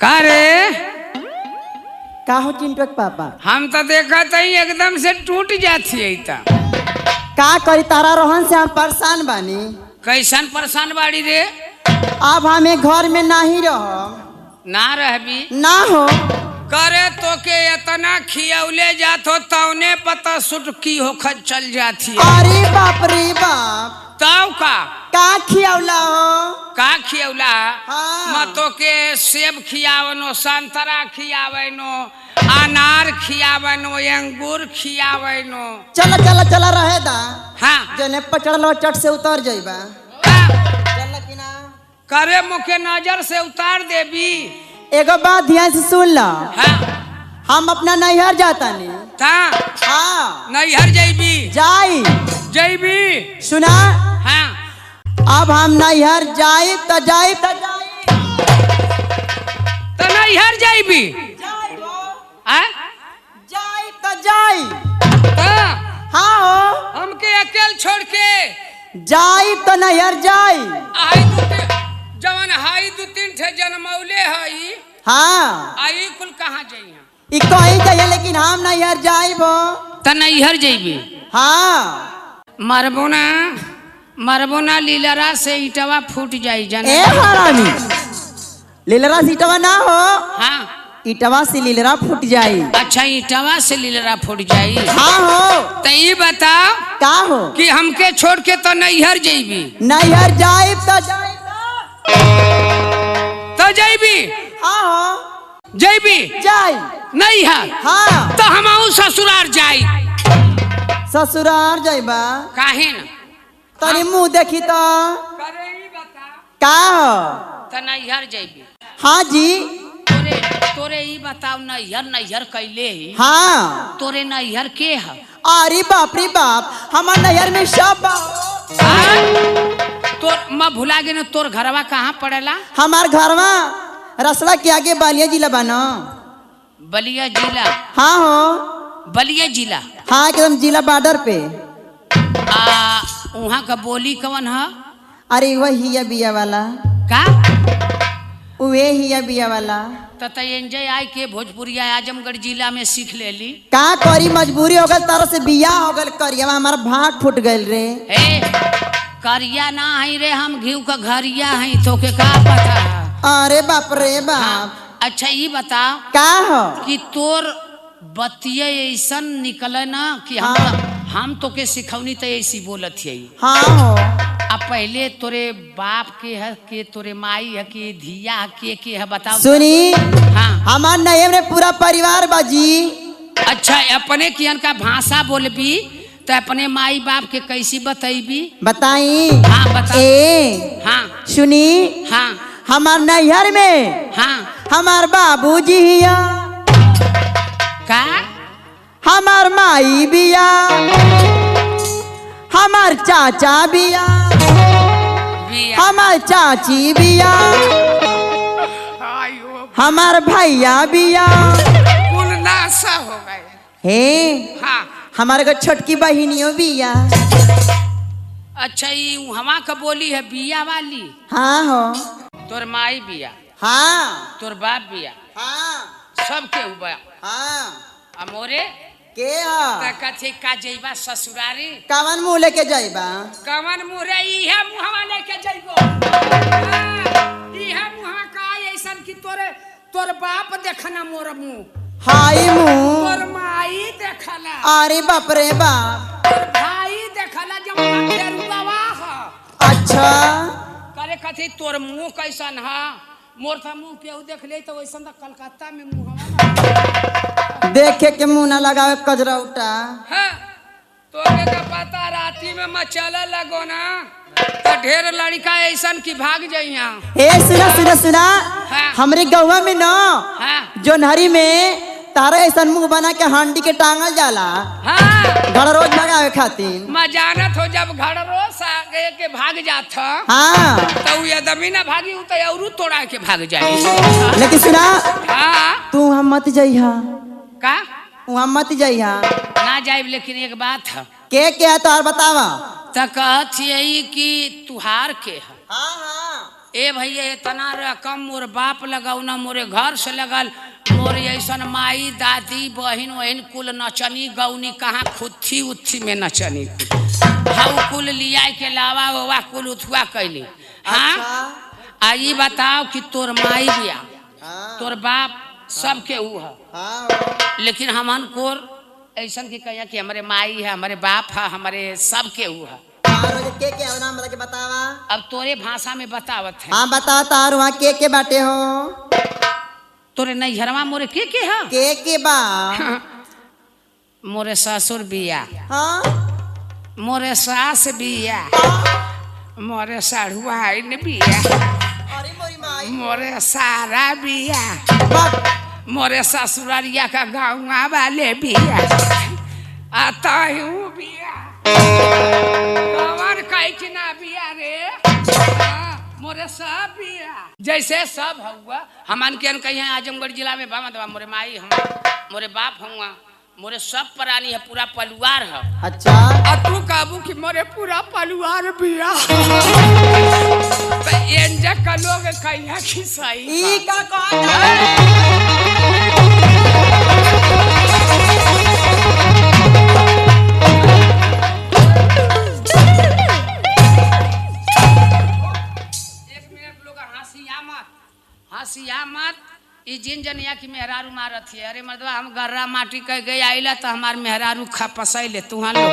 का रे का हो चिंटू पापा? हम तो देखा था एकदम से टूट जाती है का करी तारा रोहन से हम परेशान बानी। कैसन परेशान बाड़ी रे? अब हमें घर में नहीं रहो ना रहबी ना हो करे तो के इतना खियौले जात हो तौने पता सुटकी होकर चल जाती है। अरे बाप रे बाप तब का खियौला हो? का खियौला? हाँ। मतो के सेब खियावनो, संतरा खियावनो, अनार खियावनो, अंगूर खियावनो। चला चला चला रहे दा। हाँ जने पचड़ल चट से उतर जाइबा। हाँ। चल कि ना करे मुखे नजर से उतार देबी। एगो बात ध्यान से सुन ला। हाँ हम अपना नैहर जाता नहीं। ता हाँ नैहर जैबी जाई जैबी सुना। हाँ अब हम नैहर जाई तो जाई तो तो नैहर जैबी जाई तो जाई। हाँ हो हमके अकेले छोड़ के जाई तो नैहर जाई। आई जवन हाई दू तीन ठे जनमौले हई। हाँ आई कुल कहाँ जाई? ई कहीं जाइए लेकिन हम नैहर जाइबो त नैहर जैबी। हाँ मरबो ना लीलरा से ईटवा फूट जाई जाने। ए हरामी लीलरा से ईटवा ना हो। हाँ ईटवा से लीलरा फूट जाई। अच्छा ईटवा से लीलरा फूट जाई। हाँ हो तो ये बताओ का हो कि हमके छोड़ के तो नैहर जैबी नैहर जाइब तो जाइब तो जैबी। हाँ हो जैबी जाई। नैहर हाँ तो हम ससुरार जाई। ससुरार जाइबा काहे न? तनी मुंह देखी तो करे ही बता का हो। तो नैहर जैबी। हाँ जी तोरे ही बताओ नैहर नैहर कैले ही? हाँ तोरे नैहर के है? अरे बाप रे बाप हमार नैहर में सब बा। तोर मैं भुला गए न। तोर घरवा कहाँ पड़ेला? हमार घरवा रसड़ा के आगे बालिया जिला बना। बलिया जिला? हाँ हो बलिया जिला? हाँ एकदम जिला बॉर्डर पे। वहाँ का बोली कवन है? अरे वह हिया बिया वाला का वे हिया बिया वाला एंजॉय आई के भोजपुरिया आजमगढ़ जिला में सीख लेली। का करी मजबूरी हो गल तारा से बिया हो गल करिया हमारा भाग फूट गल रे। हे करिया ना है रे हम घीव का घरिया है तो के का पता है? अरे बाप रे बाप। हाँ। अच्छा ये बताओ का हो कि तोर बतिया ऐसा निकले ना कि हम तो के सिखौनी तो ऐसी बोलत है। हाँ हो अब पहले तोरे बाप के है के तोरे माई है के धिया है के है बताओ। सुनी हाँ हमार नैहर में पूरा परिवार बाजी। अच्छा अपने कियन का भाषा बोलबी तो अपने माई बाप के कैसी बतैबी? बताई हाँ बता। ए हाँ सुनी हाँ हमार नैहर में हाँ हमार बाबूजी हिया का हमार माई बिया हमार चाचा बिया हमार चाची बिया हमार भैया बिया कुल नासा हो गए। हे हाँ हमारे को छोटकी बहिनियों बिया। अच्छा ये हवा का बोली है बिया वाली? हाँ हो तोर माई बिया हाँ तोर बाप बिया हाँ सब के हुआ हाँ मोरे के हा? कथे का जइबा ससुरारी? कवन मुँह लेके जाइबा? कवन मुँह रे? इहे मुहवा लेके जइबो। इहे मुहवा का ऐसन कि तोर बाप देखना मोर मुँह। हाई मुँह तोर माई देखला। अरे बाप रे बाप। तोर भाई देखला जब फेरुआवा ह। अच्छा करे कथी तोर मुँह कैसन है? मोर था मुँह पे देख ले तो वैसन तो कलकत्ता में मुँह देखे के मुँह ना लगावे कजरौटा। हाँ तोके का पता राती में मचला लगो ना तो ढेर लड़का ऐसन की भाग जाइया। ए सुना सुना सुना हाँ। हमरे गौवा में न हाँ जोनहरी में तारा ऐसा मुंह बना के हांडी के टांगल जाला। हाँ घर रोज भगावे खातिर। मैं जानत हो जब घर रोज आगे के भाग जात हाँ तो ये दमी ना भागी उ तो औरू तोड़ा के भाग जाए। लेकिन सुना हाँ तू हम मत जइहा का वहाँ मत जइहा ना जाए। लेकिन एक बात है के है तोहर बतावा। तो कहत यही कि तुहार के है? हाँ हाँ ए भैया इतना रकम मोर बाप लगाऊ ना मोरे घर से लगल मोरे ऐसन माई दादी बहन वहन कुल नचनी गौनी कहाँ खुथी उथी में नचनी हाउ कुल लिया के लावा होवा कुल उथुआ कैली। हाँ आई बताओ कि तोर माई बिया तोर बाप सबके ऊ है लेकिन हमन को ऐसा की कहिया कि हमारे माई है हमारे बाप है हमारे सबके ऊ है। के नाम बता के बतावा। अब तोरे भाषा में बतावत है। हाँ बता तार वहाँ के बाटे हो तोरे नैहरवा मोरे के है के बा मोरे ससुर बिया हाँ मोरे सास बिया मोरे साढ़ुआइन बिया अरे मोरी माई मोरे सारा बिया मोरे ससुरारिया का गाँव वाले बिया आता हूँ बिया कवर कहीं कि ना बिया रे मोरे सब बिया जैसे सब हुआ हमन के कहीं आजमगढ़ जिला में बामा दबा मोरे माई हम मोरे बाप हुआ मोरे सब प्राणी है पूरा परिवार है। अच्छा और तू कहबू कि मोरे पूरा परिवार बिया तो एंजा का लोग कहिया कि सही ई का कौन हंसिया मत ई जिन जनिया की मेहरारू मारत है अरे मर्दवा हम गर्रा माटी कह गए आइला तो हमार मेहरारू खा पसैले तुहां लोग